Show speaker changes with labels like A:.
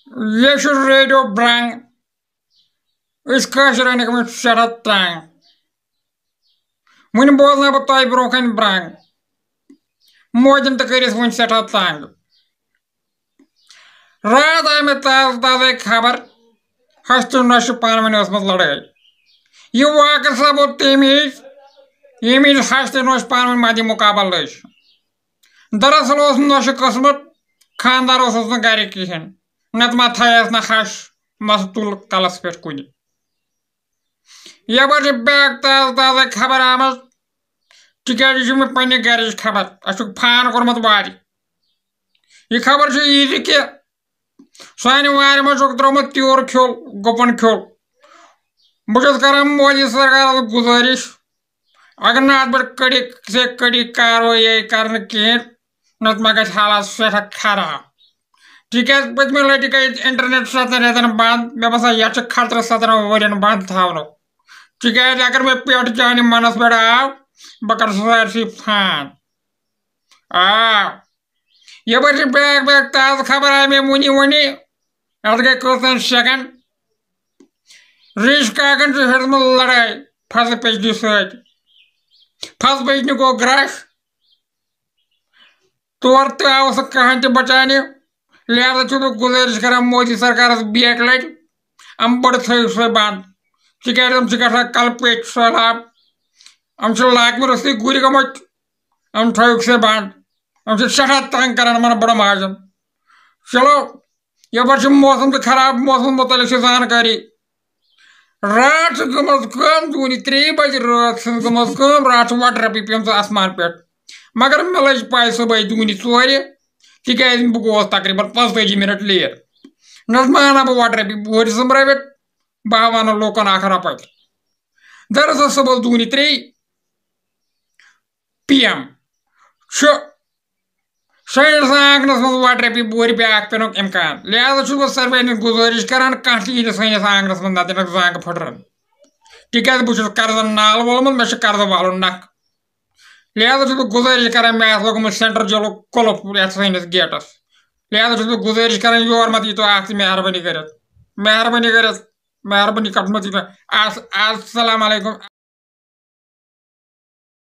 A: ये रेडियो ब्रांग गमत सड़ा तंग वन बोलना बह तह ब्रोकन ब्रांग मोदन तो कर वन सठा तंग रात आय मे ताज़ ताज़े खबर हस्त नश पान वन लड़ाई यह वाक़ सपद तमी यमी हस्त नश पान वन मद मुकाबल दरअसल नश कसमत खानदार गर कहें नत मा थस ना हश मस तुल कलस पे कुन यपर बैक ताज़ ताज़े खबर आम तिज मे पे गर खबर अस फान कोर्मुत वार यह खबर यह कि सान वार मज त्रोमुत त्योर खोल गुपन खोल बहुत कर मोदी सरकार गुजारिश अगर ना अत कड़ी से कड़ी कार्रवाई कर कहें नत मा ग हालात सठा खराब तिक पत्म लटि गई इंटरनेट 7 रेतन बंद मे बसा ये खतर 17 वन बंद थवन तिक अगर मे पेट जाने मनस पे आव बह कर सारसी फान यपर बैक बैक ताज़ खबर आय मे वनी वनी अत गई कन सेकंड रिश काकन हेतम लड़ाई फस पेचनी फस पेचनी गो ग्रश तौर तव कहान त बचाने लिहाजा गुजारिश कर मोदी सरकार बेक लट अम बड़ थो सो बंद तिक ग कल पेच सैलाब अम लाकम रस्ती गुर गमत अम थो से बंद अम सठा तंग कर मन बड़ माजन चलो यपर मौसम तो खराब मौसम मुतलिक जानकारी रात गम दून 3 बजे रात गम रात वट रपी पेम आसमान पे मगर मे लज पाई सुबह दून 4 तिक बह गोस तकरीबन 45 मिनट लेट न माना बह वट रपी बोर संब्रवित बह वन लूकन रप दरअसल सुबह दून 3 PM सैनस आंगनस मज वट रपी बोर बैक पेन इम्कान लिहाजा बह सरवे गुजारिश करान कह सैनस आंगनस मज नत जांग फटरन तिक बह कर्जन नाल वोलमुत मे कर्ज वालन नख लिहाजा बह गुजारिश कर मे लोगमुत सेंटर जेल कुलफ सैनस गेटस लिहाजा बह गुजारिश कर योर मत यीतो मेहरबानी कर मेहरबानी कर मेहरबानी कत मत अस्सलाम वालेकुम।